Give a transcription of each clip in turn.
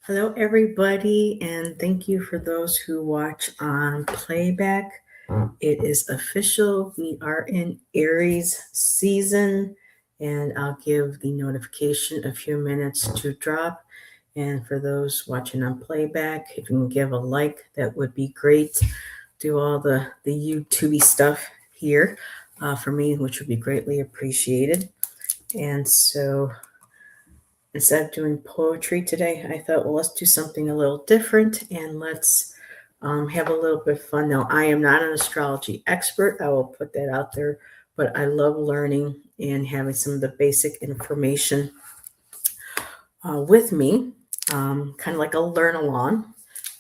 Hello, everybody, and thank you for those who watch on playback. It is official. We are in Aries season, and I'll give the notification a few minutes to drop. And for those watching on playback, if you can give a like, that would be great. Do all the YouTubey stuff here for me, which would be greatly appreciated. And so instead of doing poetry today, I thought, well, let's do something a little different and let's have a little bit of fun. Now, I am not an astrology expert. I will put that out there, but I love learning and having some of the basic information with me, kind of like a learn along.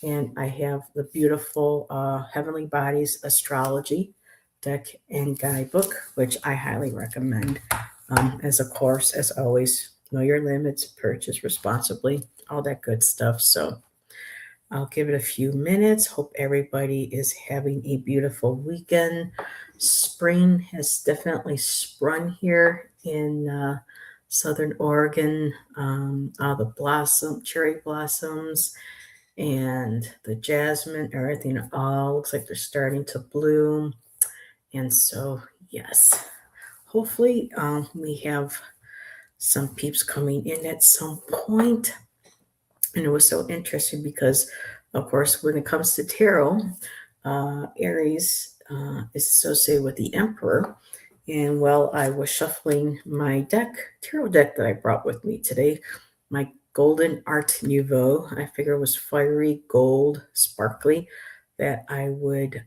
And I have the beautiful Heavenly Bodies Astrology deck and guidebook, which I highly recommend. As a course, as always, know your limits, purchase responsibly, all that good stuff. So I'll give it a few minutes. Hope everybody is having a beautiful weekend. Spring has definitely sprung here in Southern Oregon. All the cherry blossoms, and the jasmine, everything all looks like they're starting to bloom. And so, yes, hopefully we have some peeps coming in at some point. And it was so interesting because, of course, when it comes to tarot, Aries is associated with the Emperor. And while I was shuffling my tarot deck that I brought with me today, my Golden Art Nouveau, I figure was fiery gold, sparkly, that I would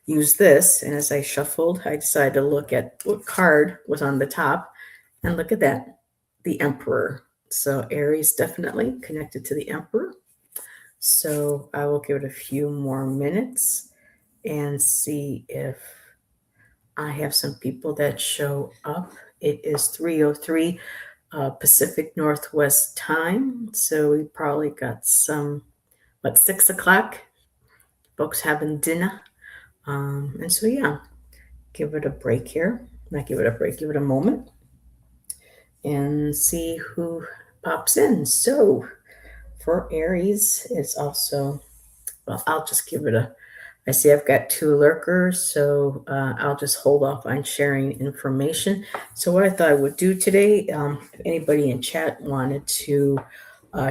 use this. And as I shuffled, I decided to look at what card was on the top. And look at that, the Emperor. So Aries definitely connected to the Emperor. So I will give it a few more minutes and see if I have some people that show up. It is 3:03 Pacific Northwest time. So we probably got some, 6 o'clock, folks having dinner. And so, yeah, give it a break here. Not give it a break, give it a moment and see who pops in. So for Aries, it's also, well, I'll just give it I see I've got 2 lurkers, so I'll just hold off on sharing information. So what I thought I would do today, if anybody in chat wanted to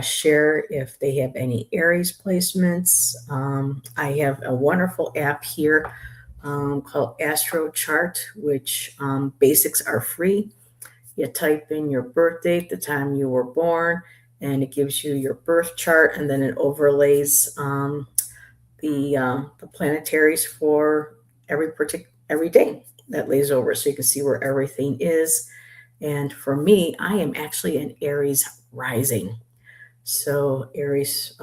share if they have any Aries placements, I have a wonderful app here called Astro Chart, which basics are free. You type in your birth date, the time you were born, and it gives you your birth chart, and then it overlays the planetaries for every day that lays over, so you can see where everything is. And for me, I am actually an Aries rising, so Aries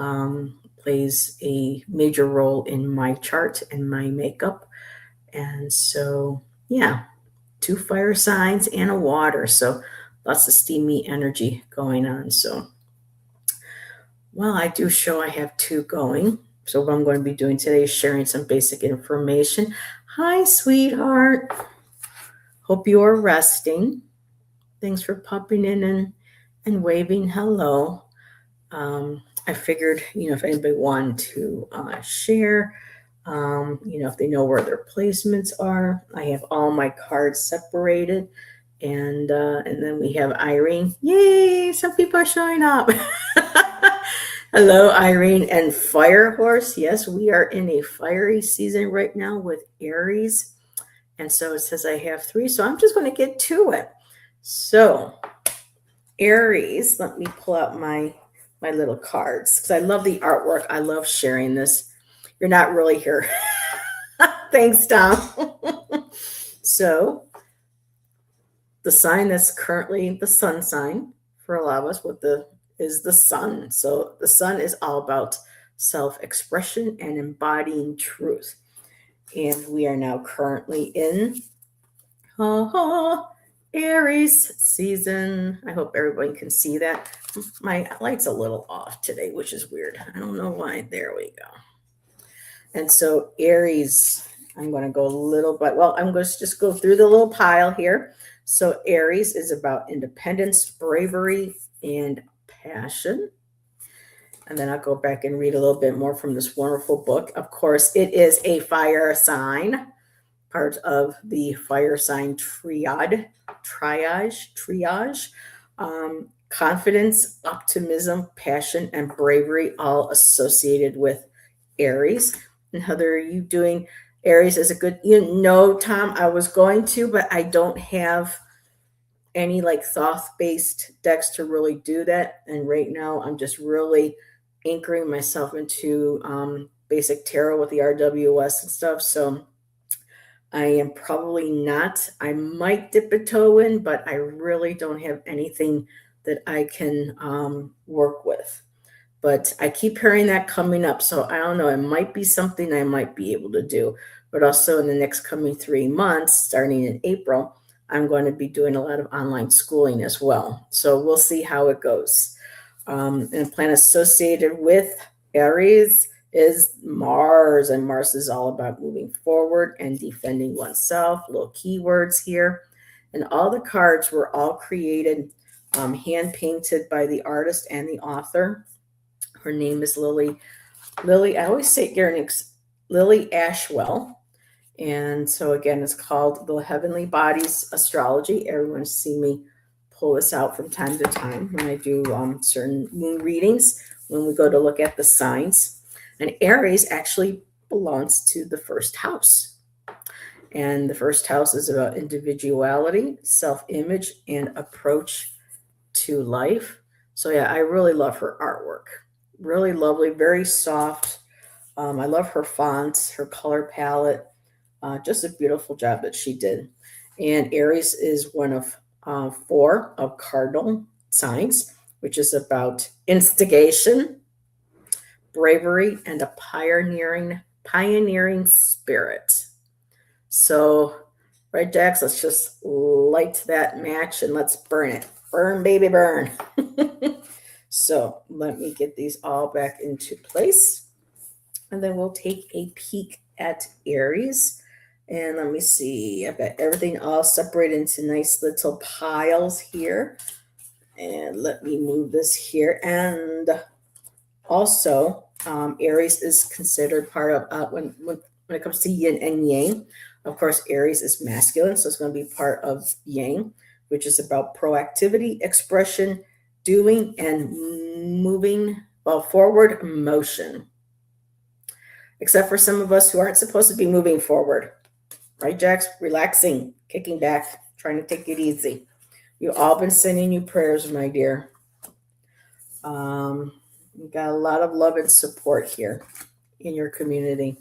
plays a major role in my chart and my makeup, and so yeah, 2 fire signs and a water. So lots of steamy energy going on. So, well, I do show I have 2 going. So what I'm going to be doing today is sharing some basic information. Hi, sweetheart. Hope you are resting. Thanks for popping in and waving hello. I figured, if anybody wanted to share, if they know where their placements are. I have all my cards separated, and then we have Irene. Yay! Some people are showing up. Hello, Irene and Fire Horse. Yes, we are in a fiery season right now with Aries, and so it says I have 3. So I'm just going to get to it. So Aries, let me pull out my little cards because I love the artwork. I love sharing this. You're not really here. Thanks, Tom. So the sign that's currently the sun sign for a lot of us is the sun. So the sun is all about self-expression and embodying truth. And we are now currently in Aries season. I hope everybody can see that. My light's a little off today, which is weird. I don't know why. There we go. And so Aries, I'm going to go a little bit. Well, I'm going to just go through the little pile here. So Aries is about independence, bravery, and passion. and then I'll go back and read a little bit more from this wonderful book. Of course, it is a fire sign, part of the fire sign triage. Confidence, optimism, passion, and bravery, all associated with Aries. And Heather, are you doing Aries as a good? Tom, I was going to, but I don't have any like thought-based decks to really do that. And right now, I'm just really anchoring myself into basic tarot with the RWS and stuff. So I am probably not. I might dip a toe in, but I really don't have anything that I can work with. But I keep hearing that coming up. So I don't know. It might be something I might be able to do. But also in the next coming 3 months, starting in April, I'm going to be doing a lot of online schooling as well. So we'll see how it goes. And a planet associated with Aries is Mars, and Mars is all about moving forward and defending oneself. Little keywords here. And all the cards were all created, hand painted by the artist and the author. Her name is Lily. I always say Lily Ashwell. And so again, it's called The Heavenly Bodies Astrology. Everyone's seen me pull this out from time to time when I do certain moon readings, when we go to look at the signs. And Aries actually belongs to the first house. And the first house is about individuality, self-image, and approach to life. So yeah, I really love her artwork. Really lovely, very soft. I love her fonts, her color palette. Just a beautiful job that she did. And Aries is one of 4 of cardinal signs, which is about instigation, bravery, and a pioneering spirit. So, right, Jax, let's just light that match and let's burn it. Burn, baby, burn. So let me get these all back into place. And then we'll take a peek at Aries. And let me see, I've got everything all separated into nice little piles here. And let me move this here. And also, Aries is considered part of, when it comes to yin and yang, of course, Aries is masculine. So it's going to be part of yang, which is about proactivity, expression, doing, and moving, forward motion. Except for some of us who aren't supposed to be moving forward. Right, Jax? Relaxing, kicking back, trying to take it easy. You've all been sending you prayers, my dear. You got a lot of love and support here in your community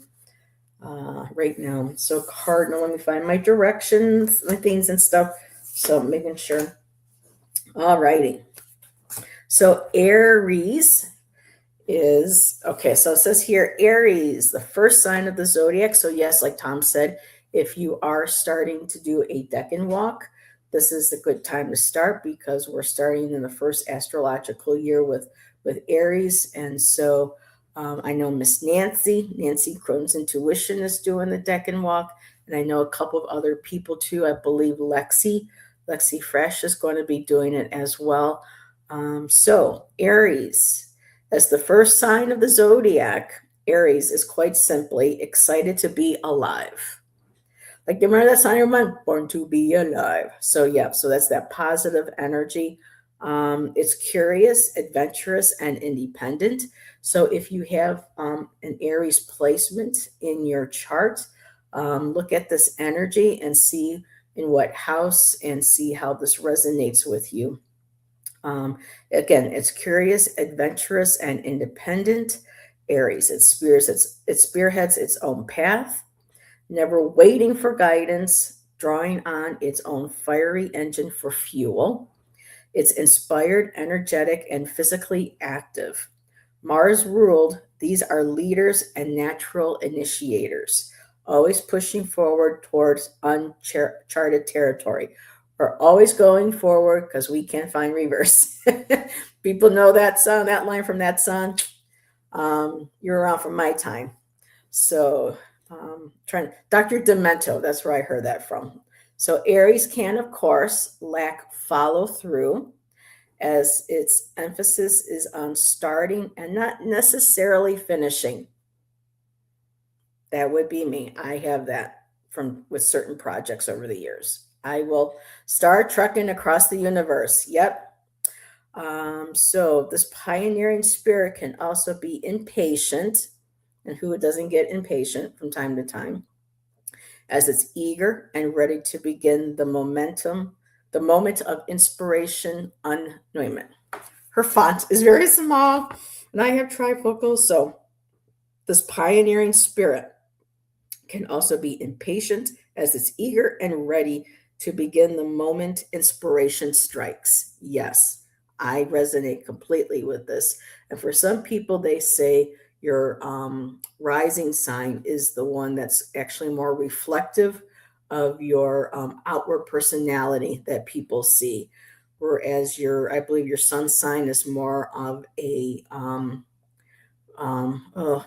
right now. So Cardinal, let me find my directions, my things and stuff. So making sure. All righty. So Aries is, okay, so it says here, Aries, the first sign of the zodiac. So yes, like Tom said, if you are starting to do a decan walk, this is a good time to start because we're starting in the first astrological year with Aries. And so I know Miss Nancy Crohn's Intuition is doing the decan walk. And I know a couple of other people too. I believe Lexi Fresh is going to be doing it as well. So Aries, as the first sign of the zodiac, Aries is quite simply excited to be alive. Like, you remember that sign of mine? Born to be alive. So yeah, so that's that positive energy. It's curious, adventurous, and independent. So if you have an Aries placement in your chart, look at this energy and see in what house and see how this resonates with you. Again, it's curious, adventurous, and independent. Aries, it spearheads its own path, never waiting for guidance, drawing on its own fiery engine for fuel. It's inspired, energetic, and physically active. Mars ruled, these are leaders and natural initiators, always pushing forward towards uncharted territory. We're always going forward because we can't find reverse. People know that song, that line from that song. You're around from my time. So, Dr. Demento, that's where I heard that from. So, Aries can, of course, lack follow through. as its emphasis is on starting and not necessarily finishing. That would be me. I have that from with certain projects over the years. I will start trucking across the universe. Yep. So this pioneering spirit can also be impatient, and who doesn't get impatient from time to time, as it's eager and ready to begin the moment of inspiration. Unnoyment. Her font is very small, and I have trifocals, so this pioneering spirit can also be impatient, as it's eager and ready to begin the moment inspiration strikes. Yes, I resonate completely with this. And for some people, they say your rising sign is the one that's actually more reflective of your outward personality that people see. Whereas I believe your sun sign is more of a um, uh,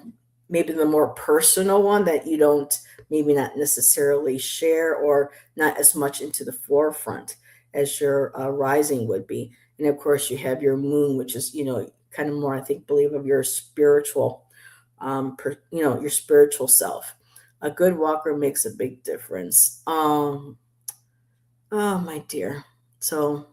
maybe the more personal one that you don't maybe not necessarily share, or not as much into the forefront as your rising would be. And of course, you have your moon, which is, kind of more, I think, believe of your spiritual, your spiritual self. A good walker makes a big difference. Oh, my dear. So,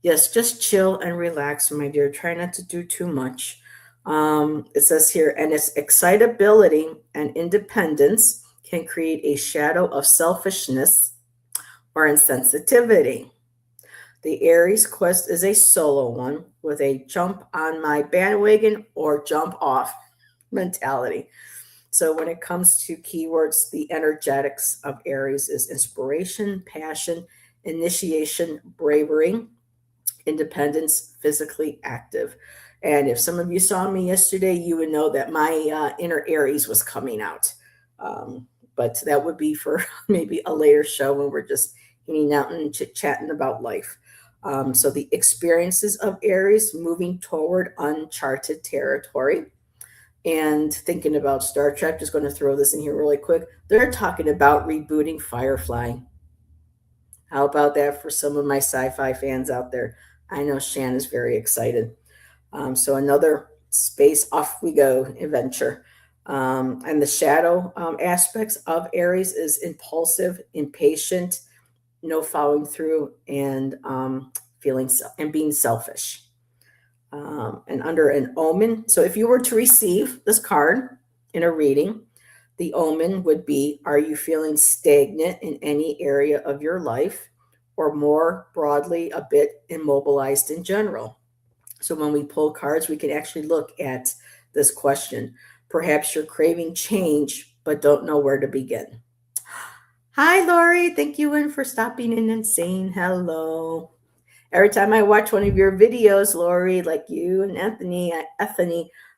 yes, just chill and relax, my dear. Try not to do too much. It says here, and its excitability and independence can create a shadow of selfishness or insensitivity. The Aries quest is a solo one with a jump on my bandwagon or jump off mentality. So when it comes to keywords, the energetics of Aries is inspiration, passion, initiation, bravery, independence, physically active. And if some of you saw me yesterday, you would know that my inner Aries was coming out. Um, but that would be for maybe a later show when we're just hanging out and chit chatting about life. So the experiences of Aries moving toward uncharted territory. And thinking about Star Trek, just going to throw this in here really quick. They're talking about rebooting Firefly. How about that for some of my sci-fi fans out there? I know Shan is very excited. So another space off we go adventure. And the shadow aspects of Aries is impulsive, impatient, no following through, and and being selfish. And under an omen, so if you were to receive this card in a reading, the omen would be: are you feeling stagnant in any area of your life, or more broadly, a bit immobilized in general? So when we pull cards, we can actually look at this question. Perhaps you're craving change, but don't know where to begin. Hi, Lori. Thank you for stopping in and saying hello. Every time I watch one of your videos, Lori, like you and Anthony,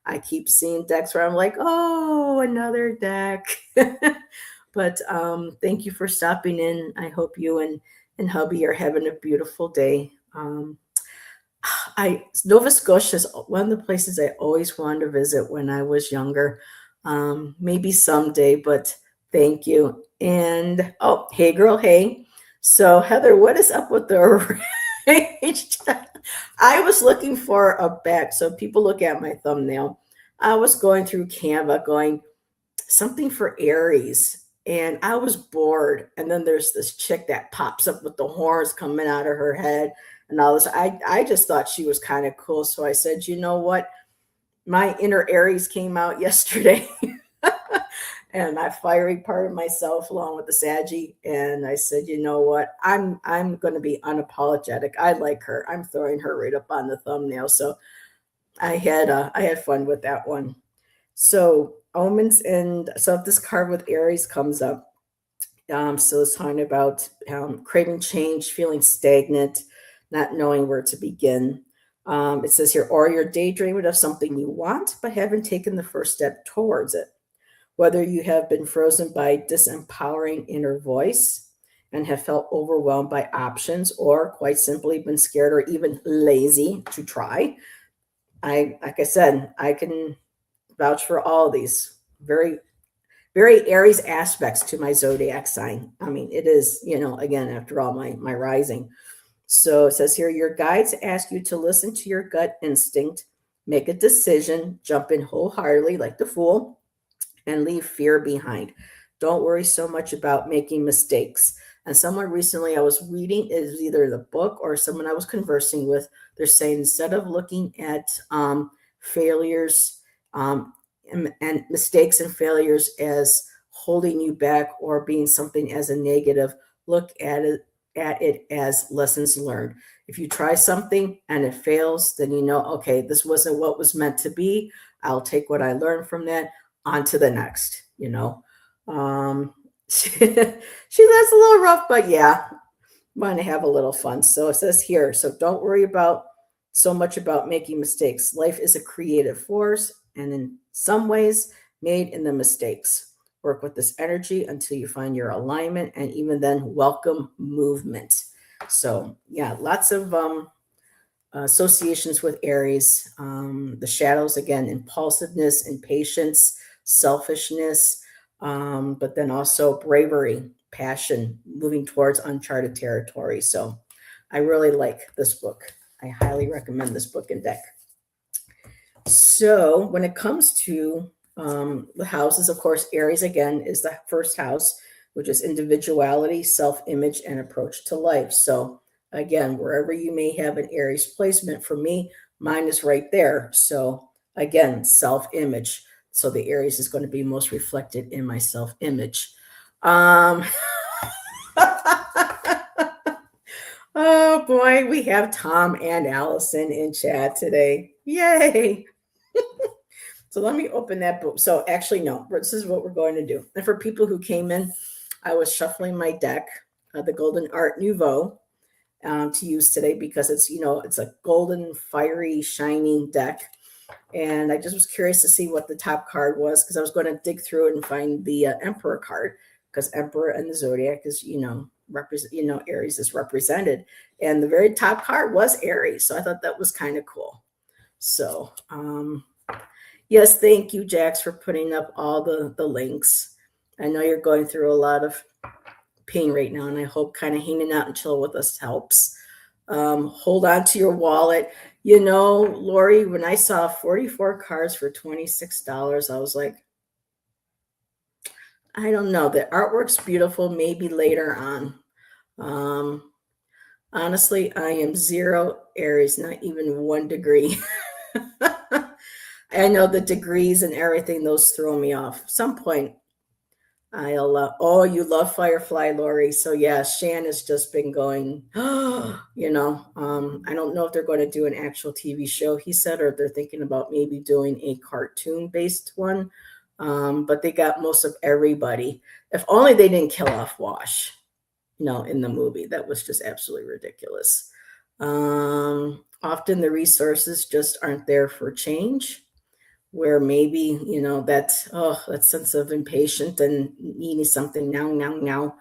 I keep seeing decks where I'm like, oh, another deck. But thank you for stopping in. I hope you and hubby are having a beautiful day. Nova Scotia is one of the places I always wanted to visit when I was younger. Maybe someday, but thank you. And oh, hey, girl, hey. So Heather, what is up with the arranged? I was looking for a back, so people look at my thumbnail. I was going through Canva, going something for Aries, and I was bored. And then there's this chick that pops up with the horns coming out of her head and all this. I just thought she was kind of cool. So I said, you know what? My inner Aries came out yesterday. And that fiery part of myself along with the Saggy. And I said, you know what? I'm gonna be unapologetic. I like her. I'm throwing her right up on the thumbnail. So I had fun with that one. So omens, and so if this card with Aries comes up, so it's talking about craving change, feeling stagnant, not knowing where to begin. It says here, or you're daydreaming of something you want, but haven't taken the first step towards it. Whether you have been frozen by disempowering inner voice and have felt overwhelmed by options, or quite simply been scared or even lazy to try. Like I said, I can vouch for all these very, very Aries aspects to my zodiac sign. I mean, it is, again, after all, my rising. So it says here, your guides ask you to listen to your gut instinct, make a decision, jump in wholeheartedly like the fool, and leave fear behind. Don't worry so much about making mistakes. And someone recently I was reading, is either the book or someone I was conversing with, they're saying instead of looking at failures um, and mistakes and failures as holding you back or being something as a negative, look at it as lessons learned. If you try something and it fails, then you know, okay, this wasn't what was meant to be. I'll take what I learned from that on to the next, you know. That's a little rough, but yeah, want to have a little fun. So it says here, so don't worry about so much about making mistakes. Life is a creative force, and in some ways, made in the mistakes. Work with this energy until you find your alignment, and even then, welcome movement. So yeah, lots of associations with Aries. The shadows, again, impulsiveness, impatience, selfishness, but then also bravery, passion, moving towards uncharted territory. So I really like this book. I highly recommend this book and deck. So when it comes to the houses, of course, Aries again is the first house, which is individuality, self-image, and approach to life. So again, wherever you may have an Aries placement, for me, mine is right there. So again, self-image. So the Aries is going to be most reflected in my self-image. Um, oh boy, we have Tom and Allison in chat today. Yay! So let me open that book. So actually, no, this is what we're going to do. And for people who came in, I was shuffling my deck, the Golden Art Nouveau, to use today because it's, you know, it's a golden, fiery, shining deck. And I just was curious to see what the top card was because I was going to dig through it and find the Emperor card because Emperor and the Zodiac is, you know, Aries is represented. And the very top card was Aries. So I thought that was kind of cool. So, yes, thank you, Jax, for putting up all the links. I know you're going through a lot of pain right now, and I hope kind of hanging out and chill with us helps. Hold on to your wallet. You know, Lori, when I saw 44 cards for $26, I was like, I don't know. The artwork's beautiful, maybe later on. Honestly, I am 0 Aries, not even 1 degree. I know the degrees and everything, those throw me off. Some point, oh, you love Firefly, Lori. So yeah, Shan has just been going, you know, I don't know if they're going to do an actual TV show, he said, or they're thinking about maybe doing a cartoon based one. But they got most of everybody. If only they didn't kill off Wash, you know, in the movie. That was just absolutely ridiculous. Often the resources just aren't there for change where maybe, you know, that sense of impatient and needing something now.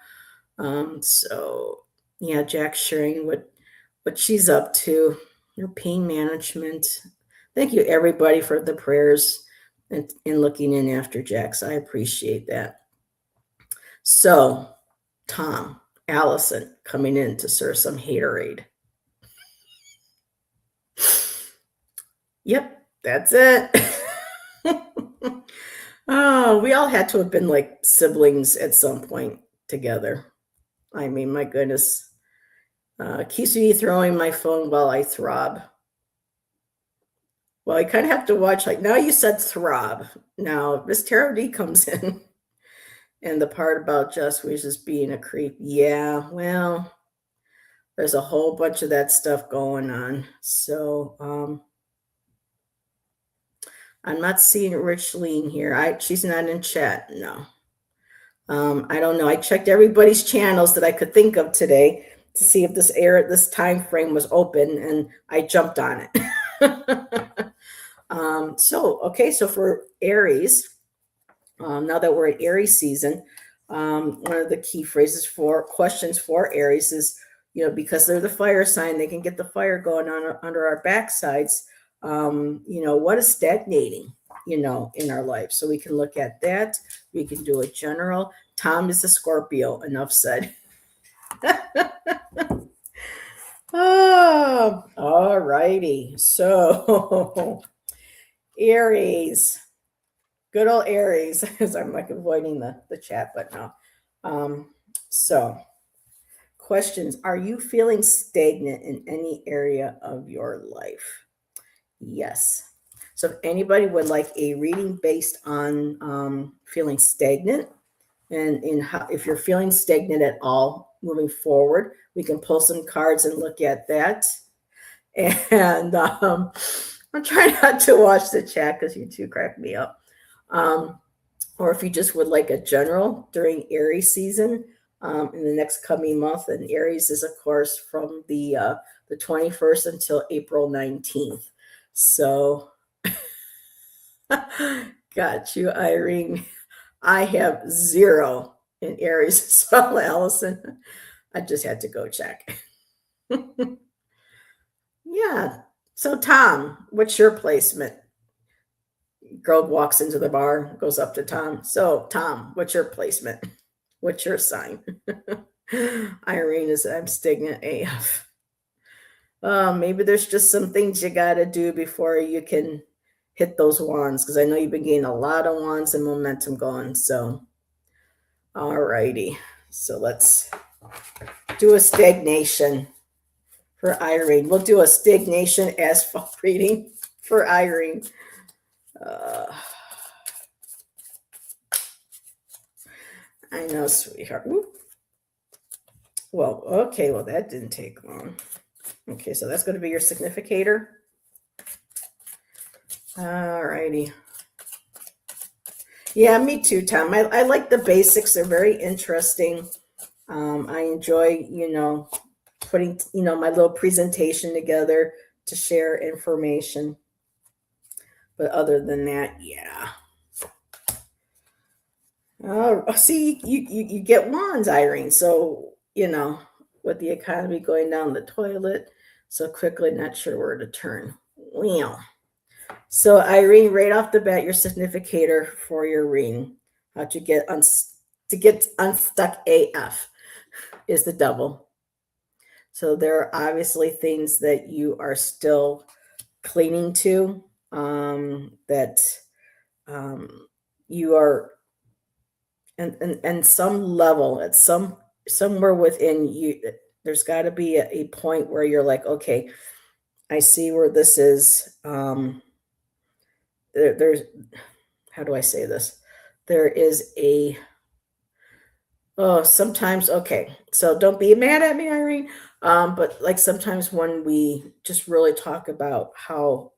So yeah, Jack's sharing what she's up to, her pain management. Thank you everybody for the prayers and looking in after Jax. I appreciate that. So Tom, Allison coming in to serve some haterade. Yep, that's it. Oh, we all had to have been like siblings at some point together. I mean, my goodness. Keeps me throwing my phone while I throb. Well, I kind of have to watch, like, now you said throb. Now, Miss Tarot D comes in. And the part about Just Wishes being a creep. Yeah, well, there's a whole bunch of that stuff going on. So, I'm not seeing Richleen here. She's not in chat. No. I don't know. I checked everybody's channels that I could think of today to see if this time frame was open, and I jumped on it. So for Aries, now that we're at Aries season, one of the key phrases for questions for Aries is, you know, because they're the fire sign, they can get the fire going on under our backsides. You know, what is stagnating, you know, in our life? So we can look at that. We can do a general. Tom is a Scorpio, enough said. Oh, all righty. So, Aries, good old Aries, as I'm like avoiding the chat, but no. Um, so, questions. Are you feeling stagnant in any area of your life? Yes. So, if anybody would like a reading based on feeling stagnant, and in how, if you're feeling stagnant at all moving forward, we can pull some cards and look at that. And I'm trying not to watch the chat because you two crack me up. Um, or if you just would like a general during Aries season in the next coming month, and Aries is of course from the 21st until April 19th. So, got you, Irene. I have zero in Aries as well, Allison. I just had to go check. Yeah. So, Tom, what's your placement? Girl walks into the bar, goes up to Tom. So, Tom, what's your placement? What's your sign? Irene is I'm stagnant AF. Maybe there's just some things you got to do before you can hit those wands because I know you've been getting a lot of wands and momentum going. So, all righty. So, let's do a stagnation for Irene. We'll do a stagnation asphalt reading for Irene. Uh, I know, sweetheart. Whoop. Well, okay. Well, that didn't take long. Okay, so that's going to be your significator. All righty. Yeah, me too, Tom. I like the basics. They're very interesting. I enjoy, putting, my little presentation together to share information. But other than that, yeah. Oh, see, you get wands, Irene. So, with the economy going down the toilet so quickly, not sure where to turn. Well, so Irene, right off the bat, your significator for your ring, how to get unstuck AF is the Devil. So there are obviously things that you are still clinging to, that you are, and some level at somewhere within you. There's got to be a point where you're like, okay, I see where this is. There's how do I say this? There is a sometimes okay. So don't be mad at me, Irene. But like sometimes when we just really talk about how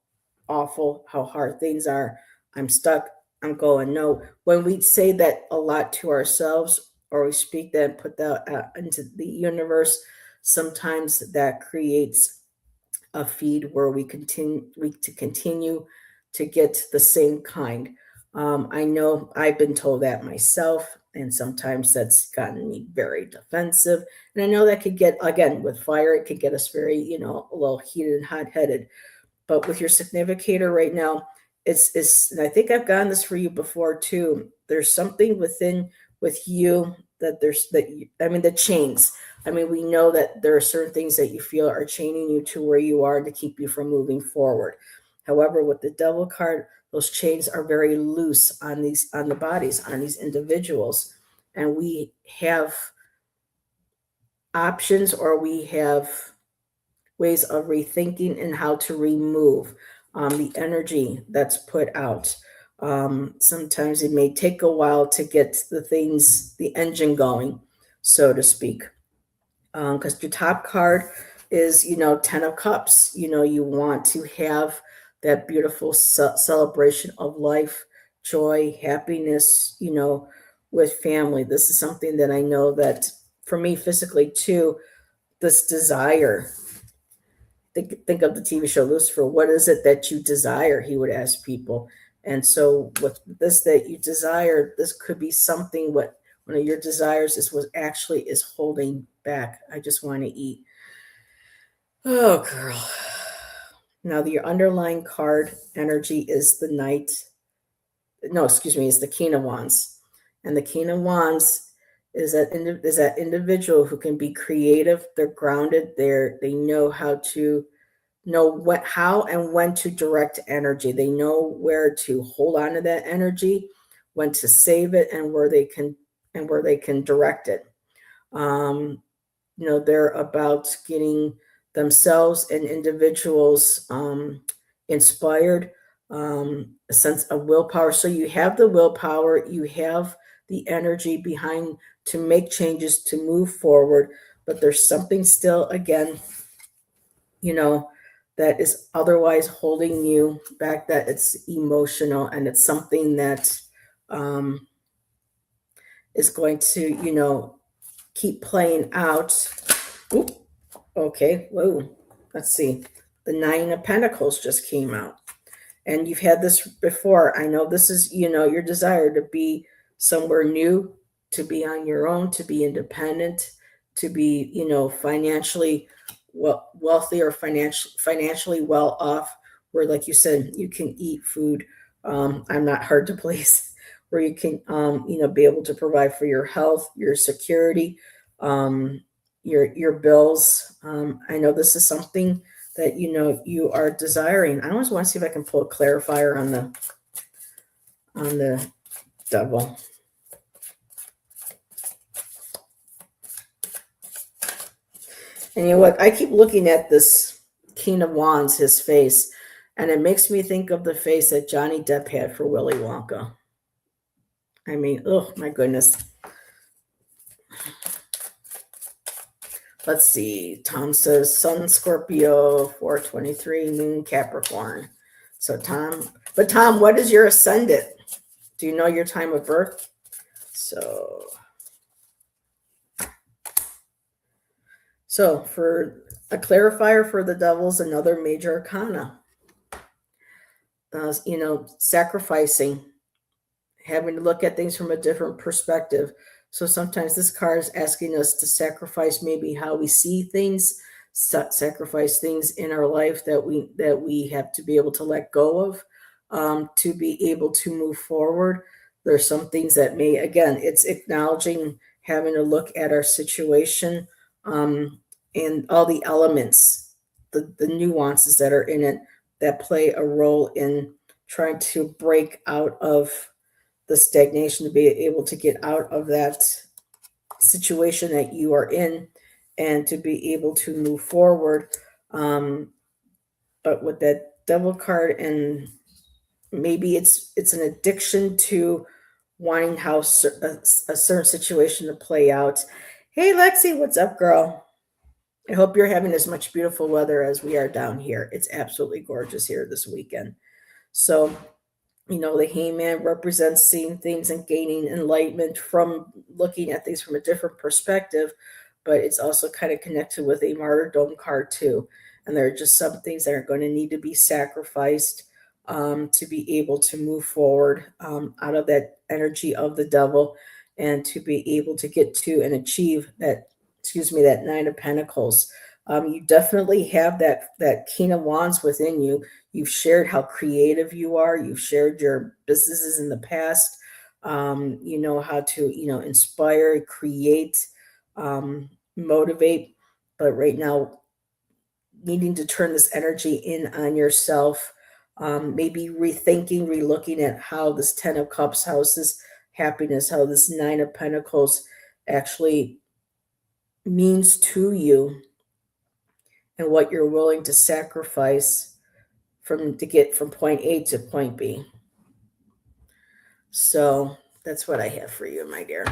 awful, how hard things are, I'm stuck, I'm going no. When we say that a lot to ourselves, or we speak that and put that into the universe, sometimes that creates a feed where we continue to get the same kind. I know I've been told that myself, and sometimes that's gotten me very defensive. And I know that could get, again, with fire, it could get us very, a little heated and hot headed. But with your significator right now, it's and I think I've gotten this for you before too. There's something with you that I mean the chains. I mean, we know that there are certain things that you feel are chaining you to where you are to keep you from moving forward. However, with the Devil card, those chains are very loose on the bodies, on these individuals. And we have options, or we have ways of rethinking and how to remove the energy that's put out. Sometimes it may take a while to get the engine going, so to speak. Because your top card is, 10 of Cups. You want to have that beautiful celebration of life, joy, happiness, with family. This is something that I know that for me physically too, this desire. Think of the TV show Lucifer. What is it that you desire? He would ask people. And so, with this that you desire, this could be something. What one of your desires is what actually is holding back. I just want to eat. Oh, girl. Now, your underlying card energy is the Knight. No, excuse me, is the King of Wands, and the King of Wands is that individual who can be creative. They're grounded. They know how to know how and when to direct energy. They know where to hold on to that energy, when to save it, and where they can direct it. Um, they're about getting themselves and individuals inspired, a sense of willpower. So you have the willpower, you have the energy behind to make changes, to move forward, but there's something still, again, you know, that is otherwise holding you back, that it's emotional, and it's something that um, is going to, keep playing out. Oop, okay, whoa, let's see. The Nine of Pentacles just came out. And you've had this before. I know this is, your desire to be somewhere new, to be on your own, to be independent, to be, financially wealthy, or financially well off, where, like you said, you can eat food. I'm not hard to please. Where you can, be able to provide for your health, your security, um, your bills. I know this is something that you are desiring. I always want to see if I can pull a clarifier on the devil. And you know what? I keep looking at this King of Wands, his face, and it makes me think of the face that Johnny Depp had for Willy Wonka. I mean, oh my goodness. Let's see. Tom says Sun Scorpio 423, Moon Capricorn. So Tom, what is your ascendant? Do you know your time of birth? So for a clarifier for the devils, another major arcana. Sacrificing, having to look at things from a different perspective. So sometimes this card is asking us to sacrifice maybe how we see things, sacrifice things in our life that we have to be able to let go of, to be able to move forward. There's some things that may, again, it's acknowledging, having a look at our situation, and all the elements, the nuances that are in it, that play a role in trying to break out of the stagnation, to be able to get out of that situation that you are in, and to be able to move forward. But with that devil card, and maybe it's an addiction to wanting how a certain situation to play out. Hey Lexi, what's up, girl? I hope you're having as much beautiful weather as we are down here. It's absolutely gorgeous here this weekend. So the hangman represents seeing things and gaining enlightenment from looking at things from a different perspective, but it's also kind of connected with a martyrdom card too. And there are just some things that are going to need to be sacrificed, to be able to move forward, out of that energy of the devil, and to be able to get to and achieve that Nine of Pentacles. You definitely have that King of Wands within you. You've shared how creative you are. You've shared your businesses in the past. You know how to, inspire, create, motivate. But right now, needing to turn this energy in on yourself, maybe rethinking, relooking at how this Ten of Cups, how this happiness, how this Nine of Pentacles actually means to you, and what you're willing to sacrifice to get from point A to point B. So that's what I have for you, my dear.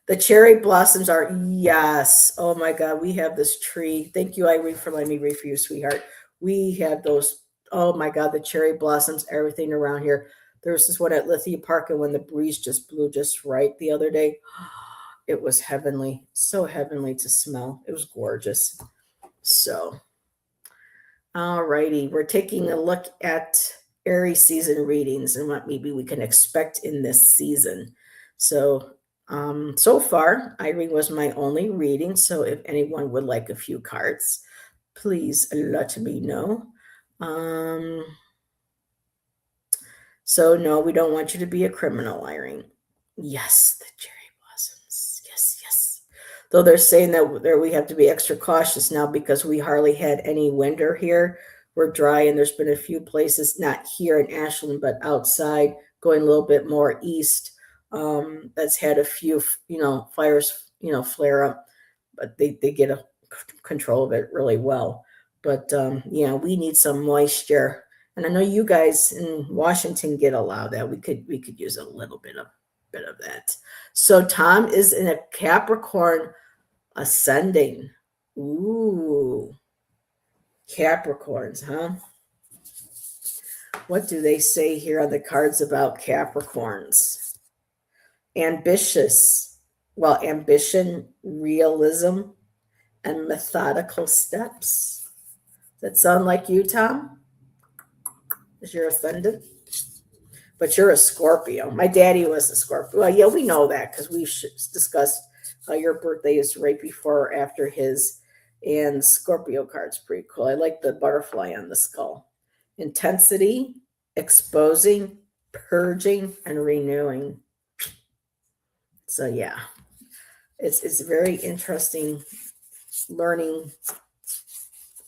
The cherry blossoms are, yes. Oh my God, we have this tree. Thank you, Irene, for letting me read for you, sweetheart. We have those, oh my God, the cherry blossoms, everything around here. There was this one at Lithia Park, and when the breeze just blew just right the other day, it was heavenly, so heavenly to smell. It was gorgeous. So, all righty, we're taking a look at Aries season readings and what maybe we can expect in this season. So, so far, Irene was my only reading. So, if anyone would like a few cards, please let me know. So, no, we don't want you to be a criminal, Irene. Yes, the cherry blossoms. Yes, though they're saying that there we have to be extra cautious now because we hardly had any winter here. We're dry, and there's been a few places, not here in Ashland, but outside, going a little bit more east, that's had a few, fires, flare up, but they get a control of it really well. But yeah, we need some moisture, and I know you guys in Washington get a lot of that. We could use a little bit of that. So Tom is in a Capricorn ascending. Ooh, Capricorns, huh? What do they say here on the cards about Capricorns? Ambitious. Well, ambition, realism, and methodical steps. Does that sound like you, Tom? Is your ascendant? But you're a Scorpio. My daddy was a Scorpio. Well, yeah, we know that because we've discussed how your birthday is right before or after his. And Scorpio card's pretty cool. I like the butterfly on the skull. Intensity, exposing, purging, and renewing. So yeah, it's very interesting learning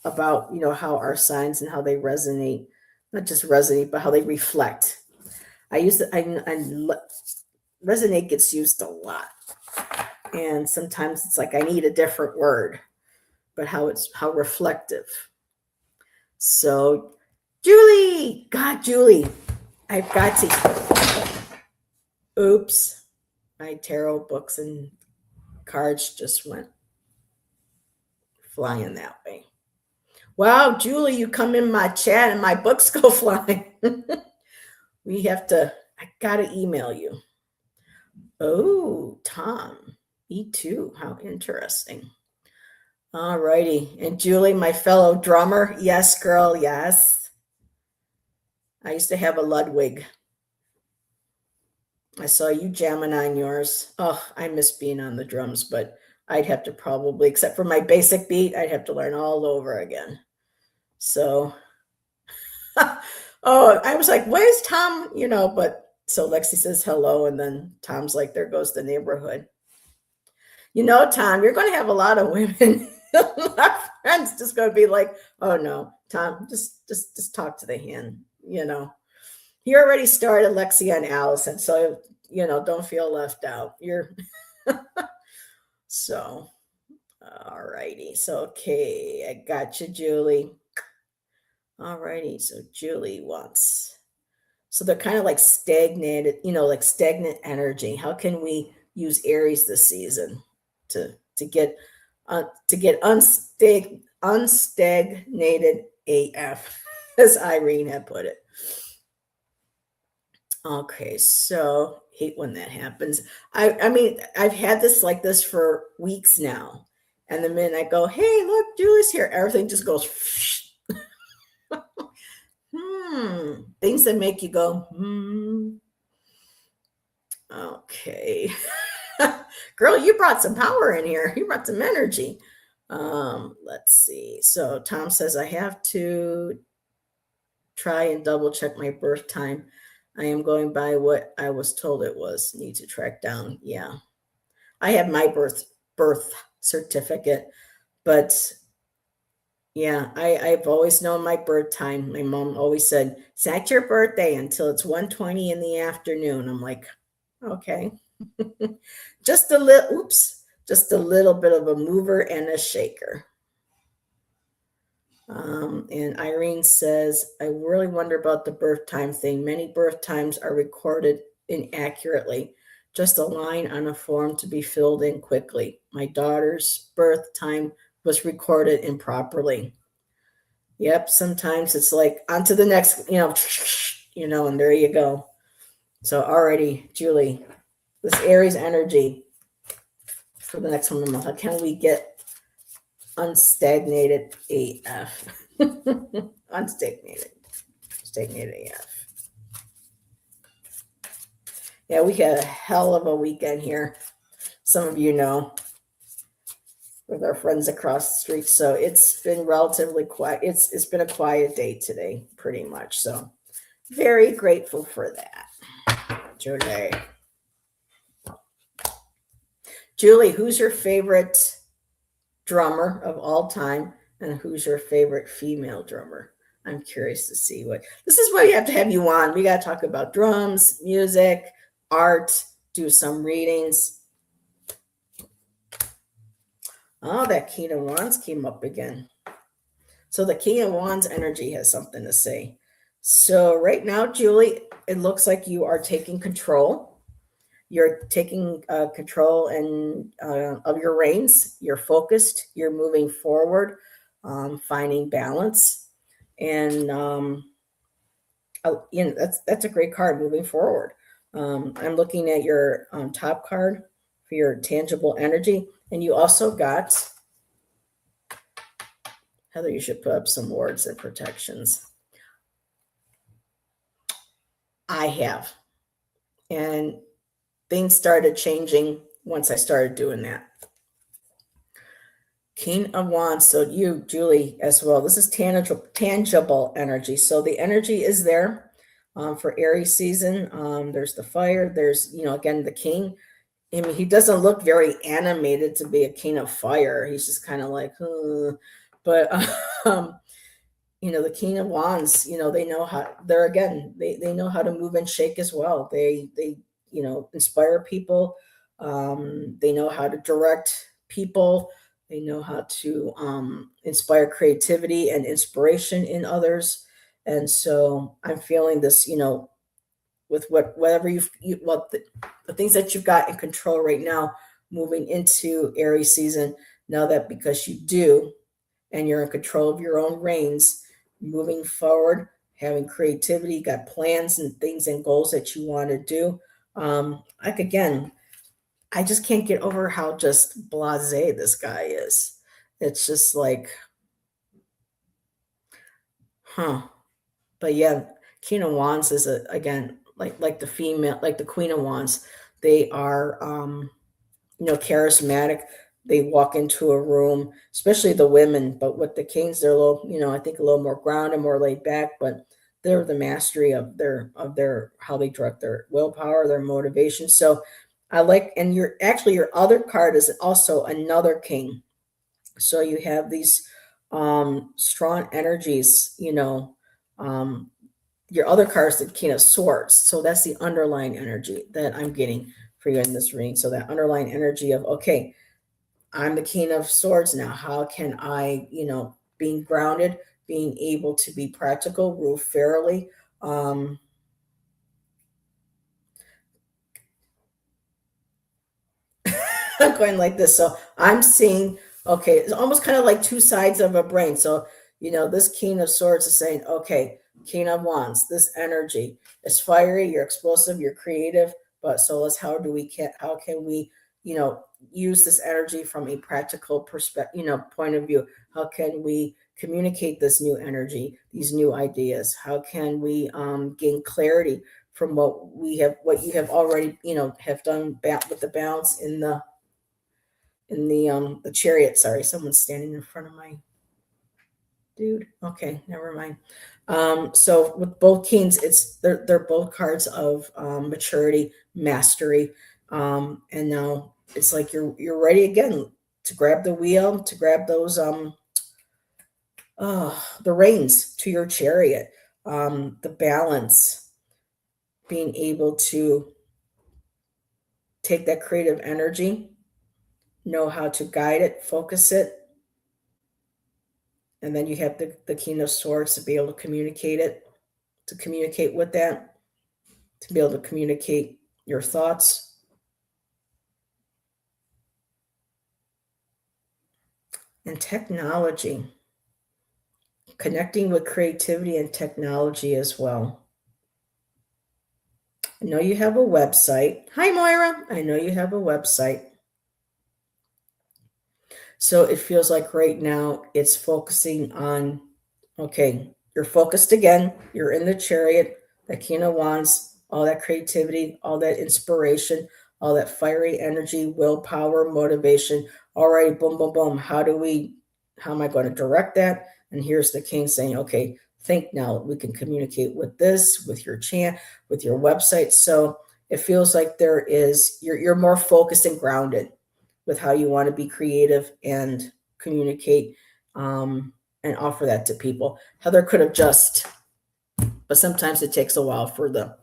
about how our signs and how they resonate, not just resonate, but how they reflect. Resonate gets used a lot, and sometimes it's like I need a different word, but how reflective. So, Julie, I've got to. Oops, my tarot books and cards just went flying that way. Wow, Julie, you come in my chat and my books go flying. I gotta email you. Oh, Tom, me too. How interesting. All righty. And Julie, my fellow drummer. Yes, girl, yes. I used to have a Ludwig. I saw you jamming on yours. Oh, I miss being on the drums, but I'd have to probably, except for my basic beat, I'd have to learn all over again. So, oh, I was like, where's Tom? But so Lexi says hello, and then Tom's like, there goes the neighborhood. Tom, you're going to have a lot of women. My friends just going to be like, oh no, Tom, just talk to the hand. He already started Lexi and Allison, so don't feel left out. You're so all righty. So okay, I got you, Julie. All righty. So Julie wants. So they're kind of like stagnated, like stagnant energy. How can we use Aries this season to get unstagnated AF, as Irene had put it. Okay, so hate when that happens. I mean, I've had this like this for weeks now. And the minute I go, hey, look, Julie's here, everything just goes things that make you go, okay. Girl, you brought some power in here. You brought some energy. Let's see. So Tom says I have to try and double check my birth time. I am going by what I was told it was. Need to track down. Yeah. I have my birth certificate, but yeah, I've always known my birth time. My mom always said, it's not your birthday until it's 1:20 in the afternoon. I'm like, okay. just a little bit of a mover and a shaker. And Irene says, I really wonder about the birth time thing. Many birth times are recorded inaccurately, just a line on a form to be filled in quickly. My daughter's birth time was recorded improperly. Yep, sometimes it's like on to the next, and there you go. So already, Julie, this Aries energy for the next 1 month, how can we get unstagnated AF? Stagnated AF. Yeah, we had a hell of a weekend here. Some of you know, with our friends across the street. So it's been relatively quiet. It's been a quiet day today, pretty much. So very grateful for that. Julie. Julie, who's your favorite drummer of all time, and who's your favorite female drummer? I'm curious to see what this is. Why you have to have you on. We got to talk about drums, music, art, do some readings. Oh, that King of Wands came up again. So the King of Wands energy has something to say. So right now, Julie, it looks like you are taking control. You're taking control and of your reins. You're focused. You're moving forward, finding balance, and that's a great card. Moving forward. I'm looking at your top card for your tangible energy, and you also got Heather. You should put up some words and protections. I have, and things started changing once I started doing that. King of Wands. So you, Julie, as well. This is tangible energy. So the energy is there for Aries season. There's the fire. There's, again, the king. I mean, he doesn't look very animated to be a king of fire. He's just kind of like, but um, the King of Wands, they know how. They know how to move and shake as well. They inspire people. They know how to direct people. They know how to inspire creativity and inspiration in others. And so I'm feeling this, with whatever the things that you've got in control right now, moving into Aries season. Now that because you do, and you're in control of your own reins, moving forward, having creativity, got plans and things and goals that you want to do. Again, I just can't get over how just blasé this guy is. It's just like, huh. But yeah, King of Wands is again like the female, like the Queen of Wands. They are charismatic. They walk into a room, especially the women. But with the kings, they're a little, I think a little more grounded, more laid back. But they're the mastery of their how they direct their willpower, their motivation. So I like, and your other card is also another king. So you have these strong energies, your other card is the King of Swords. So that's the underlying energy that I'm getting for you in this reading. So that underlying energy of, okay, I'm the King of Swords now. How can I, being grounded, being able to be practical, rule fairly, I'm going like this. So I'm seeing, okay, it's almost kind of like two sides of a brain. So, this King of Swords is saying, okay, King of Wands, this energy is fiery, you're explosive, you're creative, but so how can we, use this energy from a practical perspective, point of view? How can we communicate this new energy, these new ideas? How can we gain clarity from what you have already, have done with the balance in the chariot. Sorry, someone's standing in front of my dude. Okay, never mind. So with both kings, they're both cards of maturity, mastery, and now it's like you're ready again to grab the wheel, to grab those the reins to your chariot, the balance, being able to take that creative energy, know how to guide it, focus it, and then you have the King of Swords to be able to communicate it, to communicate with that, to be able to communicate your thoughts. And technology, connecting with creativity and technology as well. I know you have a website. Hi, Moira. I know you have a website. So it feels like right now it's focusing on, okay, you're focused again. You're in the chariot, the King of Wands, all that creativity, all that inspiration, all that fiery energy, willpower, motivation. All right, boom, boom, boom. How am I going to direct that? And here's the king saying, okay, think now. We can communicate with this, with your chant, with your website. So it feels like you're more focused and grounded. with how you want to be creative and communicate, and offer that to people. Heather could have just, but sometimes it takes a while for the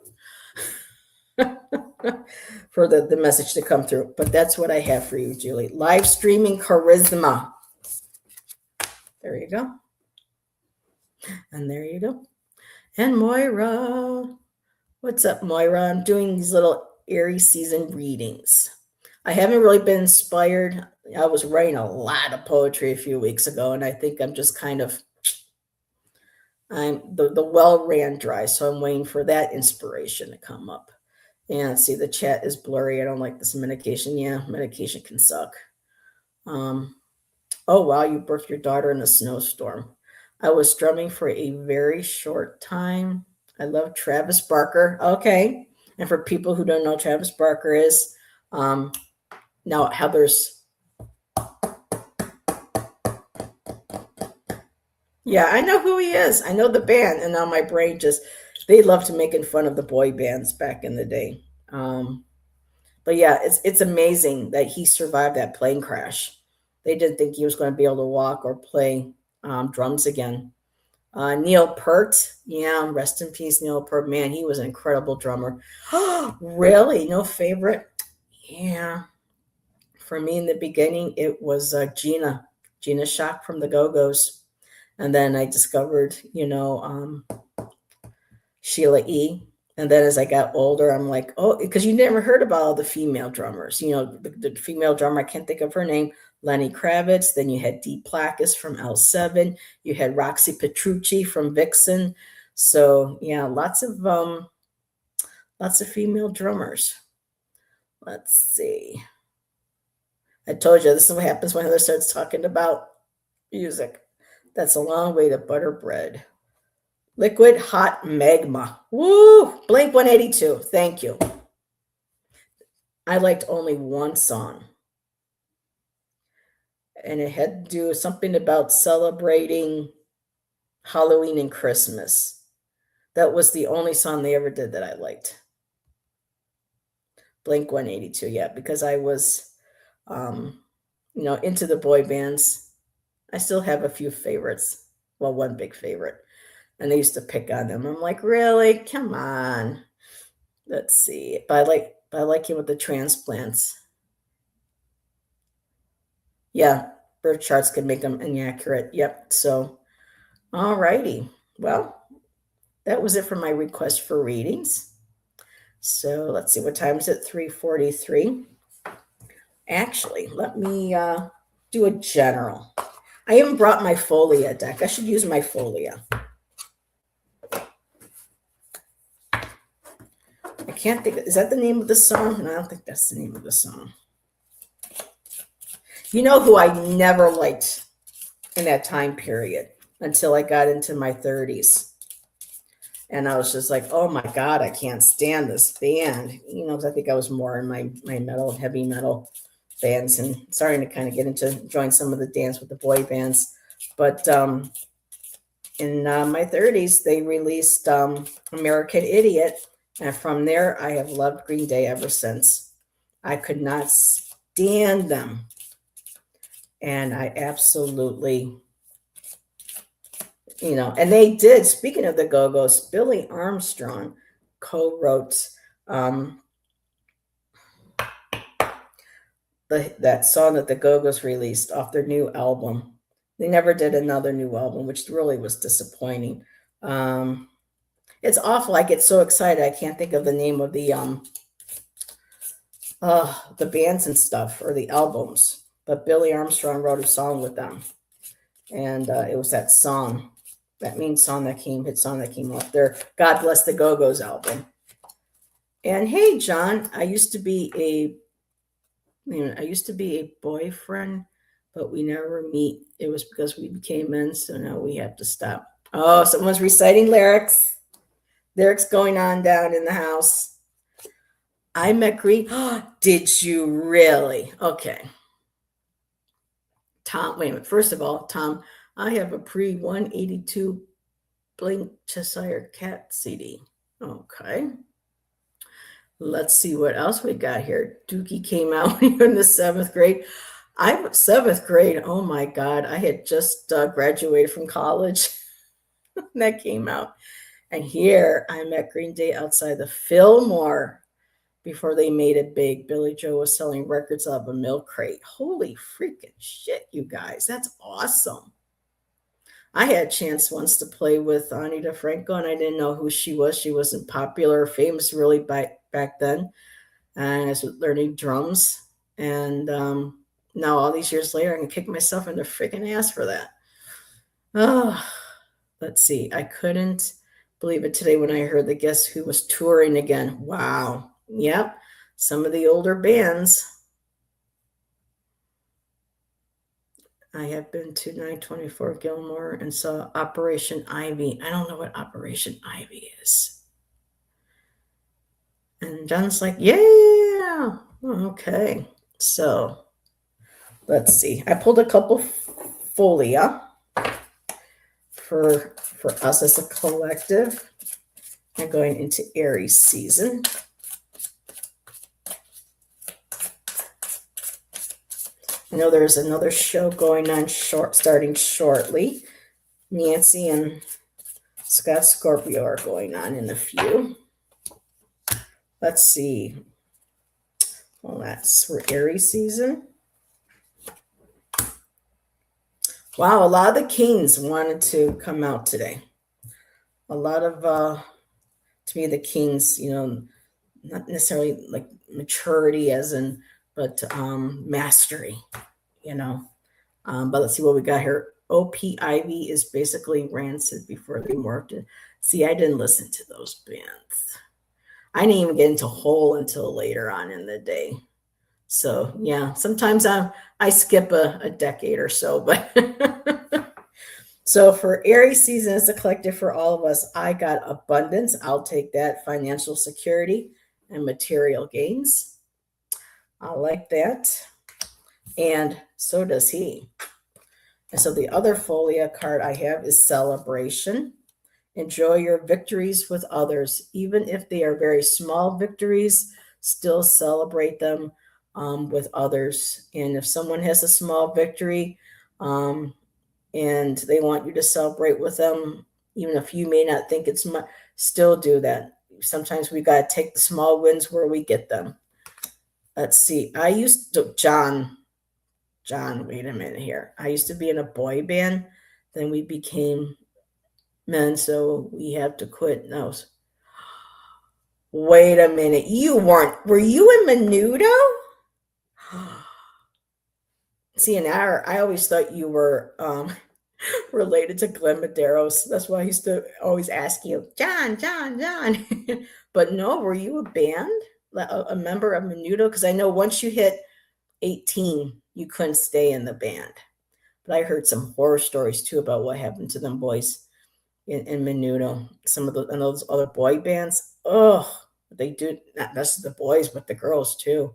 for the message to come through. But that's what I have for you, Julie. Live streaming charisma. There you go. And there you go. And Moira. What's up, Moira? I'm doing these little Aries season readings. I haven't really been inspired. I was writing a lot of poetry a few weeks ago, and I think I'm just kind of, I'm the well ran dry, so I'm waiting for that inspiration to come up. And see, the chat is blurry. I don't like this medication. Yeah, medication can suck. Um, oh wow, you birthed your daughter in a snowstorm. I was drumming for a very short time. I love Travis Barker. Okay, and for people who don't know, Travis Barker is, now Heather's. Yeah, I know who he is. I know the band, and now my brain just, they loved making fun of the boy bands back in the day. But yeah, it's amazing that he survived that plane crash. They didn't think he was going to be able to walk or play drums again. Neil Peart, yeah, rest in peace, Neil Peart. Man, he was an incredible drummer. Really, no favorite? Yeah, for me in the beginning, it was Gina Shock from the Go Go's, and then I discovered, Sheila E. And then as I got older, I'm like, oh, because you never heard about all the female drummers. The female drummer, I can't think of her name, Lenny Kravitz. Then you had Dee Plakis from L7. You had Roxy Petrucci from Vixen. So yeah, lots of female drummers. Let's see. I told you this is what happens when Heather starts talking about music. That's a long way to butter bread. Liquid Hot Magma. Woo! Blink 182. Thank you. I liked only one song. And it had to do with something about celebrating Halloween and Christmas. That was the only song they ever did that I liked. Blink 182, yeah, because I was, into the boy bands. I still have a few favorites. Well, one big favorite. And they used to pick on them. I'm like, really? Come on. Let's see. But I like him with the transplants. Yeah, birth charts can make them inaccurate. Yep. So, all righty. Well, that was it for my request for readings. So let's see, what time is it? 3:43. Actually, let me do a general. I haven't brought my Folia deck. I should use my Folia. I can't think. Is that the name of the song? No, I don't think that's the name of the song. You know who I never liked in that time period until I got into my 30s. And I was just like, oh my God, I can't stand this band. Because I think I was more in my metal, heavy metal bands, and starting to kind of get into join some of the dance with the boy bands. But in my 30s, they released American Idiot. And from there, I have loved Green Day ever since. I could not stand them. And I absolutely, and they did. Speaking of the Go-Go's, Billy Armstrong co-wrote that song that the Go-Go's released off their new album. They never did another new album, which really was disappointing. It's awful. I get so excited. I can't think of the name of the bands and stuff or the albums. But Billy Armstrong wrote a song with them, and it was that song, that hit song that came off their "God Bless the Go-Go's" album. And hey, John, I used to be a boyfriend, but we never meet. It was because we became men, so now we have to stop. Oh, someone's reciting lyrics. Lyrics going on down in the house. I met Green. Did you really? Okay. Tom, wait a minute. First of all, Tom, I have a pre-182 Blink Cheshire Cat CD. Okay. Let's see what else we got here. Dookie came out when you were in the seventh grade. I seventh grade. Oh my God! I had just graduated from college. That came out, and here I'm at Green Day outside the Fillmore before they made it big. Billy Joe was selling records out of a milk crate. Holy freaking shit, you guys! That's awesome. I had a chance once to play with Anita Franco, and I didn't know who she was. She wasn't popular or famous really back then. And I was learning drums. And now, all these years later, I can kick myself in the freaking ass for that. Oh, let's see. I couldn't believe it today when I heard the Guess Who was touring again. Wow. Yep. Some of the older bands. I have been to 924 Gilmore and saw Operation Ivy. I don't know what Operation Ivy is. And John's like, yeah. Okay. So let's see. I pulled a couple folia for us as a collective and going into Aries season. I know there's another show going on starting shortly. Nancy and Scott Scorpio are going on in a few. Let's see. Well, that's for Aries season. Wow, a lot of the Kings wanted to come out today. A lot of, to me, the Kings, not necessarily like maturity as in, but mastery, But let's see what we got here. OP Ivy is basically Rancid before they morphed it. See, I didn't listen to those bands. I didn't even get into Hole until later on in the day. So yeah, sometimes I skip a decade or so, but so for Aries season as a collective for all of us, I got abundance. I'll take that. Financial security and material gains. I like that. And so does he. And so the other folia card I have is celebration. Enjoy your victories with others, even if they are very small victories. Still celebrate them with others. And if someone has a small victory and they want you to celebrate with them, even if you may not think it's much, still do that. Sometimes we got to take the small wins where we get them. Let's see. I used to, John, wait a minute here. I used to be in a boy band. Then we became men, so we have to quit. No. Wait a minute. Were you in Menudo? See, and I always thought you were related to Glenn Medeiros. That's why I used to always ask you, John. But no, were you a band? A member of Menudo? Because I know once you hit 18, you couldn't stay in the band. But I heard some horror stories too about what happened to them boys in Menudo. Some of those other boy bands. Oh, they do not just the boys, but the girls too.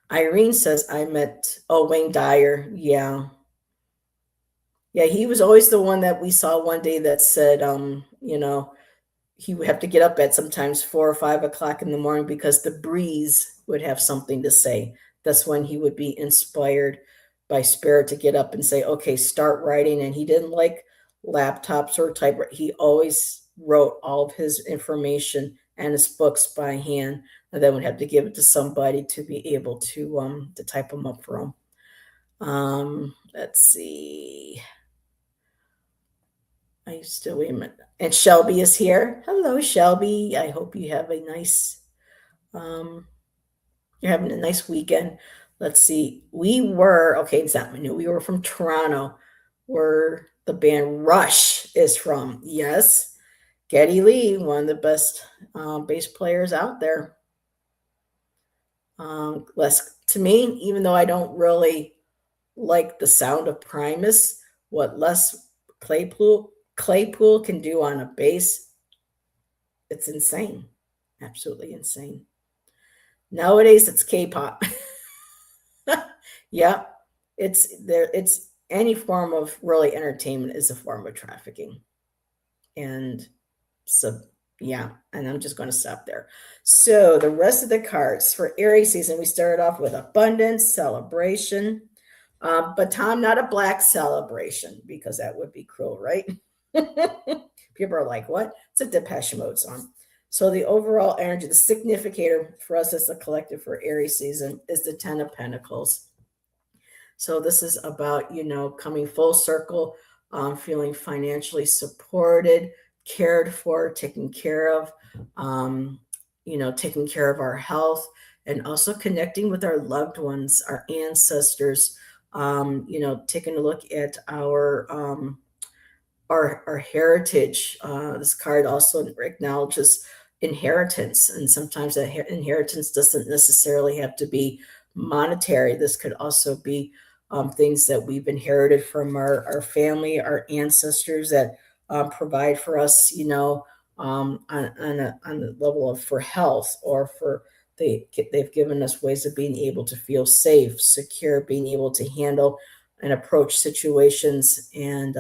Irene says I met Wayne Dyer. Yeah. Yeah, he was always the one that we saw one day that said, he would have to get up at sometimes 4 or 5 o'clock in the morning because the breeze would have something to say. That's when he would be inspired by spirit to get up and say, okay, start writing. And he didn't like laptops or typewriter. He always wrote all of his information and his books by hand, and then would have to give it to somebody to be able to type them up for him. Let's see. I used to wait a minute. And Shelby is here. Hello, Shelby. I hope you have a nice you're having a nice weekend. Let's see. It's not Manu. We were from Toronto, where the band Rush is from. Yes. Geddy Lee, one of the best bass players out there. To me, even though I don't really like the sound of Primus, what Les Claypool can do on a bass, it's insane. Absolutely insane. Nowadays, it's K-pop. Yeah, it's any form of really entertainment is a form of trafficking, and so Yeah, and I'm just going to stop there. So the rest of the cards for Aries season, we started off with abundance, celebration, but Tom, not a black celebration because that would be cruel, right? People are like, "What?" It's a Depeche Mode song. So the overall energy, the significator for us as a collective for Aries season is the Ten of Pentacles. So this is about, coming full circle, feeling financially supported, cared for, taken care of, taking care of our health, and also connecting with our loved ones, our ancestors, taking a look at our heritage. This card also acknowledges inheritance, and sometimes that inheritance doesn't necessarily have to be monetary. This could also be things that we've inherited from our family, our ancestors that provide for us, on a level of for health or for they've given us ways of being able to feel safe, secure, being able to handle and approach situations and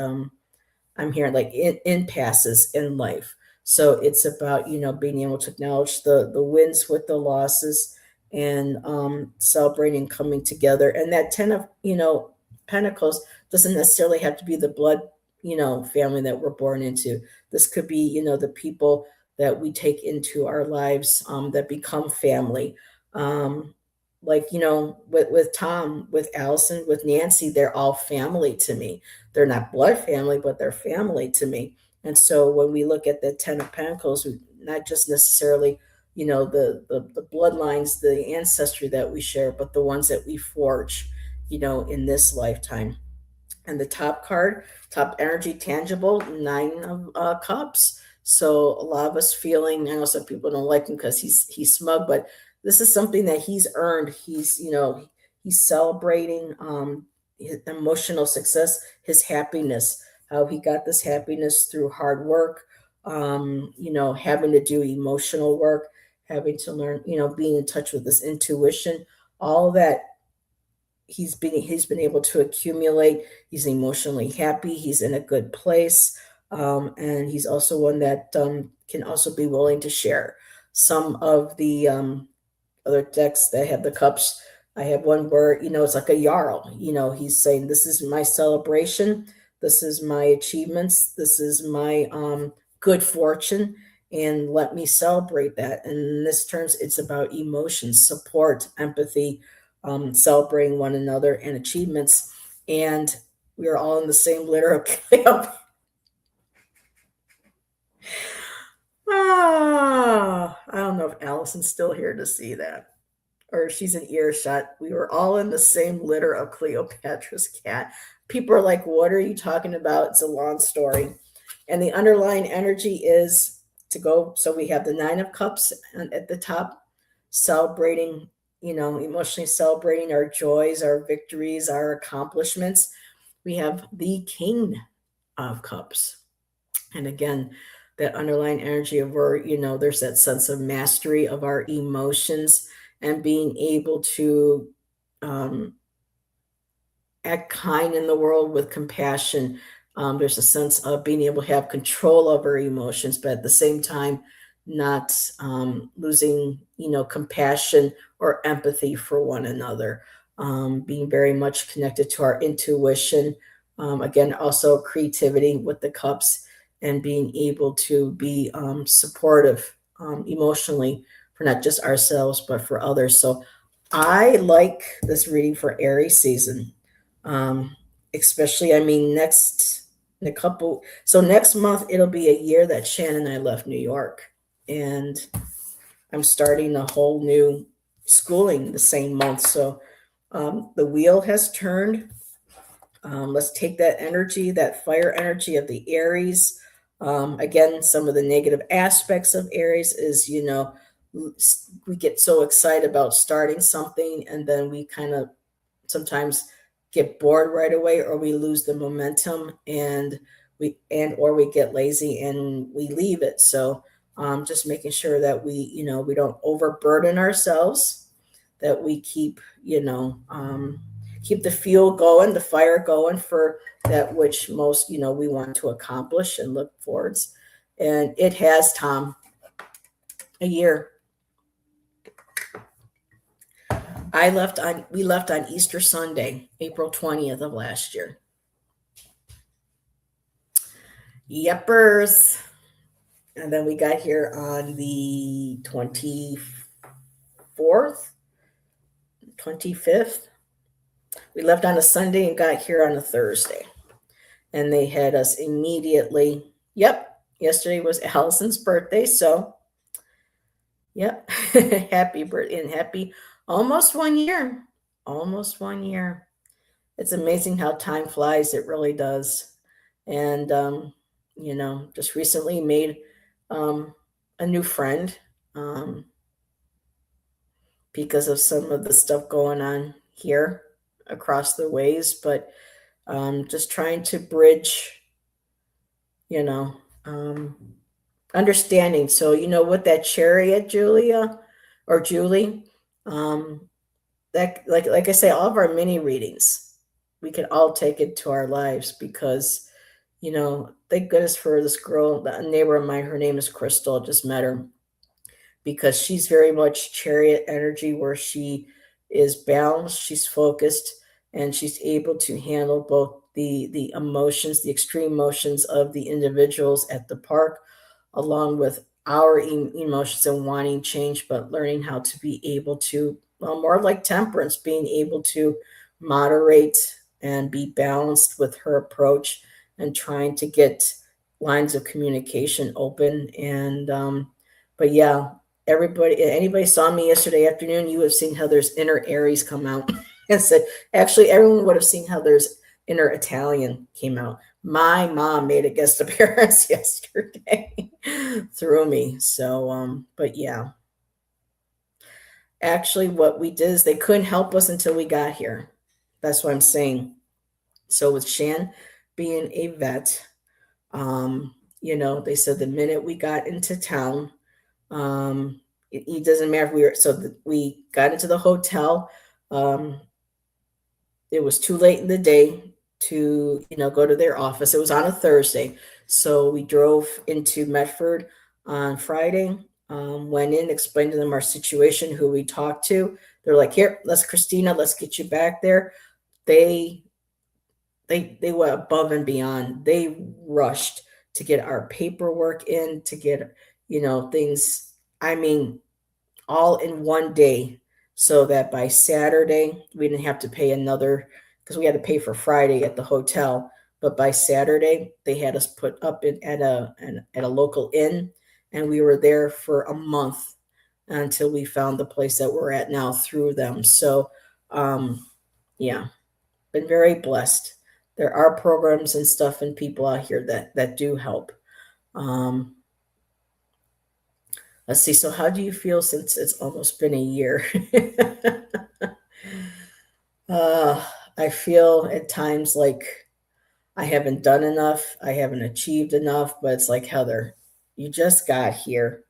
I'm hearing like impasses in life. So it's about being able to acknowledge the wins with the losses and celebrating coming together. And that ten of Pentacles doesn't necessarily have to be the blood family that we're born into. This could be the people that we take into our lives that become family. Like with Tom, with Allison, with Nancy, they're all family to me. They're not blood family, but they're family to me. And so when we look at the Ten of Pentacles, not just necessarily, the bloodlines, the ancestry that we share, but the ones that we forge, in this lifetime. And the top card, top energy, tangible, Nine of Cups. So a lot of us feeling, I know some people don't like him because he's smug, but this is something that he's earned. He's celebrating his emotional success, his happiness, how he got this happiness through hard work, having to do emotional work, having to learn, being in touch with his intuition, all that he's been able to accumulate. He's emotionally happy. He's in a good place, and he's also one that can also be willing to share. Some of the other decks that have the cups, I have one where it's like a jarl. He's saying, "This is my celebration. This is my achievements. This is my good fortune." And let me celebrate that. And in this terms, it's about emotions, support, empathy, celebrating one another and achievements. And we are all in the same litter of camp. I don't know if Allison's still here to see that or she's an earshot. We were all in the same litter of Cleopatra's cat. People are like, "What are you talking about?" It's a long story. And the underlying energy is to go. So we have the Nine of Cups at the top, celebrating, emotionally celebrating our joys, our victories, our accomplishments. We have the King of Cups. And again, that underlying energy of where, there's that sense of mastery of our emotions and being able to um, act kind in the world with compassion. There's a sense of being able to have control over emotions, but at the same time, not losing, compassion or empathy for one another. Being very much connected to our intuition. Again, also creativity with the cups and being able to be supportive emotionally for not just ourselves, but for others. So I like this reading for Aries season. Um, Especially, I mean, next in a couple, so next month it'll be a year that Shannon and I left New York, and I'm starting a whole new schooling the same month. So the wheel has turned. Let's take that energy, that fire energy of the Aries. Again, some of the negative aspects of Aries is, we get so excited about starting something and then we kind of sometimes get bored right away or we lose the momentum and or we get lazy and we leave it. So just making sure that we don't overburden ourselves, that we keep the fuel going, the fire going for that which most we want to accomplish and look towards. And it has, Tom. A year. We left on Easter Sunday, April 20th of last year. Yepers. And then we got here on the 24th, 25th. We left on a Sunday and got here on a Thursday. And they had us immediately. Yep, yesterday was Allison's birthday, so yep. Happy birthday and happy almost 1 year. Almost 1 year. It's amazing how time flies. It really does. And just recently made a new friend because of some of the stuff going on here across the ways, but just trying to bridge, you know, um, understanding. So, with that chariot, Julia or Julie, that like I say, all of our mini readings, we can all take it to our lives because, thank goodness for this girl, a neighbor of mine. Her name is Crystal. I just met her because she's very much chariot energy where she is balanced, she's focused, and she's able to handle both the emotions, the extreme emotions of the individuals at the park, along with our emotions and wanting change, but learning how to be able to, well, more like temperance, being able to moderate and be balanced with her approach and trying to get lines of communication open. And but yeah, anybody saw me yesterday afternoon, you have seen Heather's inner Aries come out. And said, actually, everyone would have seen Heather's inner Italian came out. My mom made a guest appearance yesterday through me. So, but yeah, actually, what we did is they couldn't help us until we got here. That's what I'm saying. So with Shan being a vet, they said the minute we got into town, it doesn't matter if we got into the hotel. It was too late in the day to go to their office. It was on a Thursday, so we drove into Medford on Friday. Went in, explained to them our situation, who we talked to. They're like, "Here, let's Christina, let's get you back there." They they went above and beyond. They rushed to get our paperwork in, to get things. I mean, all in one day, so that by Saturday we didn't have to pay another, because we had to pay for Friday at the hotel. But by Saturday they had us put up at a local inn, and we were there for a month until we found the place that we're at now through them. So yeah, been very blessed. There are programs and stuff and people out here that do help. um Let's see. So, how do you feel since it's almost been a year? uh, I feel at times like I haven't done enough. I haven't achieved enough. But it's like, Heather, you just got here.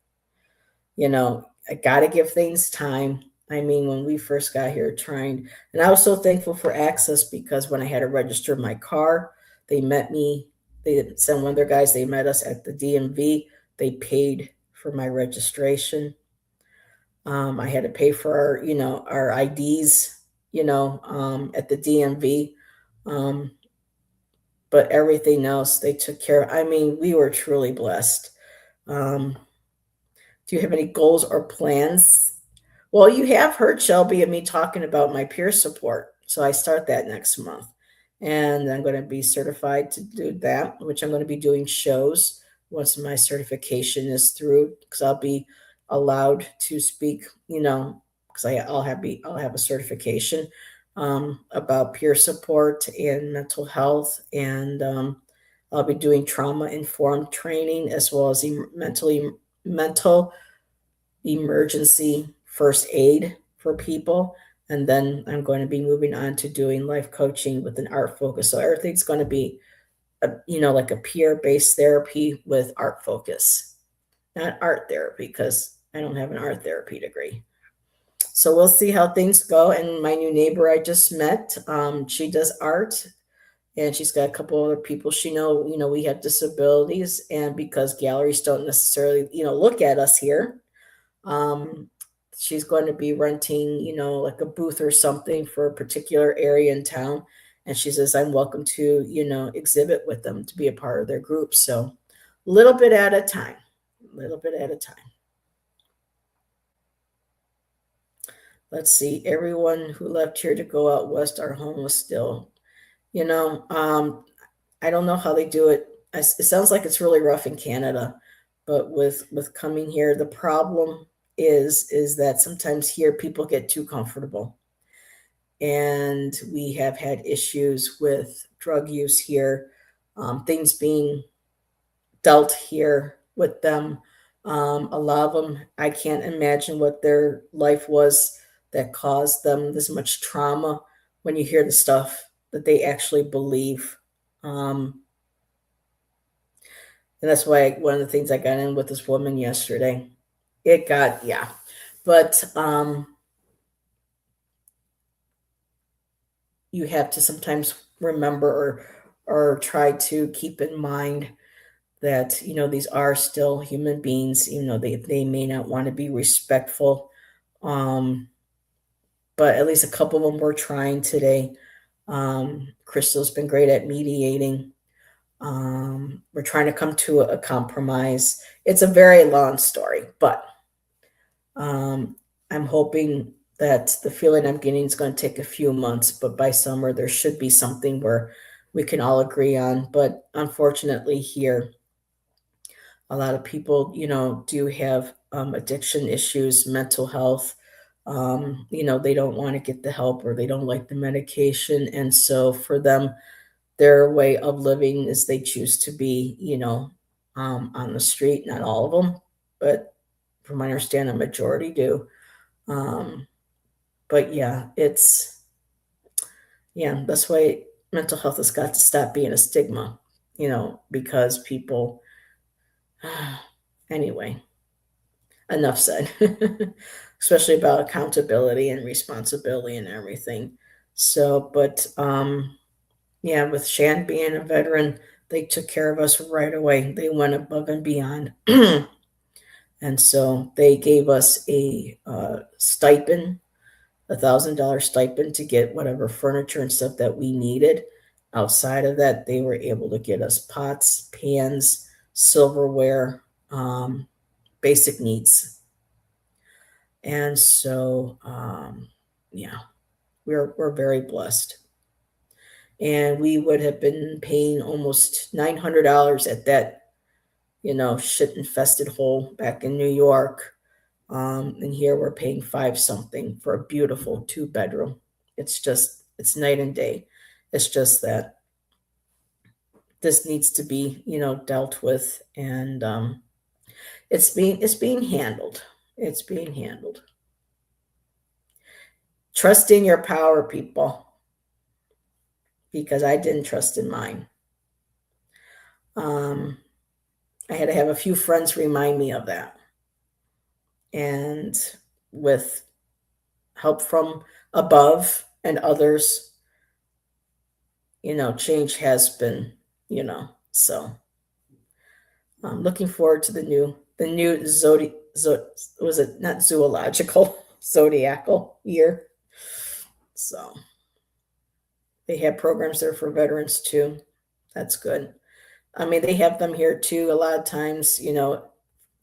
I got to give things time. I mean, when we first got here, trying, and I was so thankful for access because when I had to register my car, they met me. They sent one of their guys. They met us at the DMV. They paid for my registration. I had to pay for our IDs, at the DMV. Um, but everything else they took care of. I mean, we were truly blessed. Um, do you have any goals or plans? Well, you have heard, Shelby, of me talking about my peer support. So I start that next month. And I'm going to be certified to do that, which I'm going to be doing shows once my certification is through, because I'll be allowed to speak, because I'll have a certification about peer support and mental health. And I'll be doing trauma informed training as well as mental emergency first aid for people. And then I'm going to be moving on to doing life coaching with an art focus. So everything's going to be, like a peer based therapy with art focus, not art therapy, because I don't have an art therapy degree. So we'll see how things go. And my new neighbor I just met, she does art, and she's got a couple other people she we have disabilities, and because galleries don't necessarily, look at us here, Um, she's going to be renting, like a booth or something for a particular area in town. And she says, I'm welcome to, exhibit with them to be a part of their group. So a little bit at a time, a little bit at a time. Let's see, everyone who left here to go out west are homeless still. You know, um, I don't know how they do it. It sounds like it's really rough in Canada, but with coming here, the problem is that sometimes here people get too comfortable, and we have had issues with drug use here, things being dealt here with them. A lot of them, I can't imagine what their life was that caused them this much trauma when you hear the stuff that they actually believe. Um, and that's why one of the things I got in with this woman yesterday, it got, yeah. But you have to sometimes remember or try to keep in mind that, these are still human beings, they may not want to be respectful. Um, but at least a couple of them were trying today. Crystal's been great at mediating. We're trying to come to a compromise. It's a very long story, but um, I'm hoping that the feeling I'm getting is going to take a few months, but by summer there should be something where we can all agree on. But unfortunately, here, a lot of people, do have addiction issues, mental health. They don't want to get the help or they don't like the medication. And so for them, their way of living is they choose to be, on the street. Not all of them, but from my understanding, a majority do. Um, but yeah, that's why mental health has got to stop being a stigma, because people, anyway, enough said, especially about accountability and responsibility and everything. So, but yeah, with Shan being a veteran, they took care of us right away. They went above and beyond. And so they gave us a stipend, $1,000 stipend to get whatever furniture and stuff that we needed. Outside of that, they were able to get us pots, pans, silverware, basic needs. And so, yeah, we're very blessed. And we would have been paying almost $900 at that, shit infested hole back in New York. And here we're paying five something for a beautiful 2 bedroom. It's night and day. It's just that this needs to be, dealt with, and it's being handled. It's being handled. Trust in your power, people, because I didn't trust in mine. Um, I had to have a few friends remind me of that. And with help from above and others, change has been, so I'm looking forward to the new was it not zoological, zodiacal year. So they have programs there for veterans too. That's good. I mean, they have them here too. A lot of times,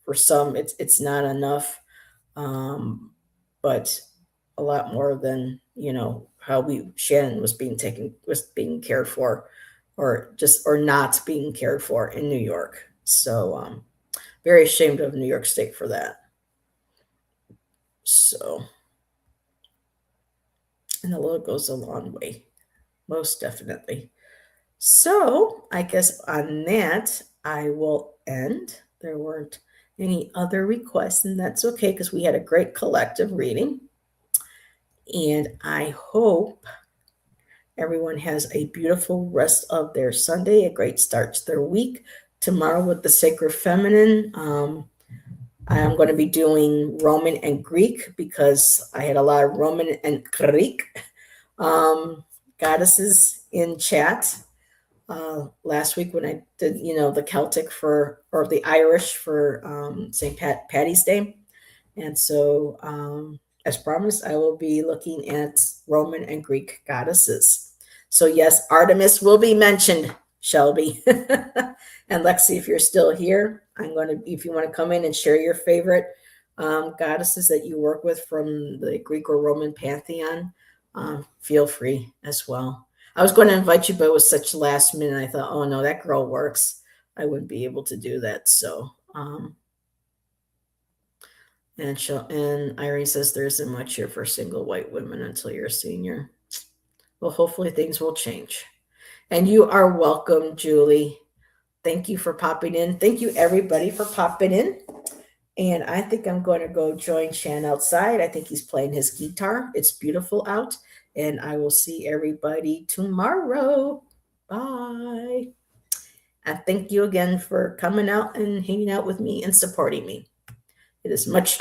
for some, it's not enough, but a lot more than how we Shannon was being cared for, or not being cared for in New York. So very ashamed of New York State for that. So, and the love goes a long way, most definitely. So I guess on that I will end. There weren't any other requests, and that's okay because we had a great collective reading. And I hope everyone has a beautiful rest of their Sunday, a great start to their week. Tomorrow with the Sacred Feminine, I'm going to be doing Roman and Greek because I had a lot of Roman and Greek goddesses in chat last week when I did, the Celtic or the Irish for St. Patty's Day. And so, as promised, I will be looking at Roman and Greek goddesses. So, yes, Artemis will be mentioned, Shelby. And Lexi, if you're still here, if you want to come in and share your favorite goddesses that you work with from the Greek or Roman pantheon, feel free as well. I was going to invite you, but it was such last minute. I thought, oh no, that girl works. I wouldn't be able to do that. So, and Arie says there isn't much here for single white women until you're a senior. Well, hopefully things will change. And you are welcome, Julie. Thank you for popping in. Thank you, everybody, for popping in. And I think I'm going to go join Shan outside. I think he's playing his guitar. It's beautiful out. And I will see everybody tomorrow. Bye. And thank you again for coming out and hanging out with me and supporting me. It is much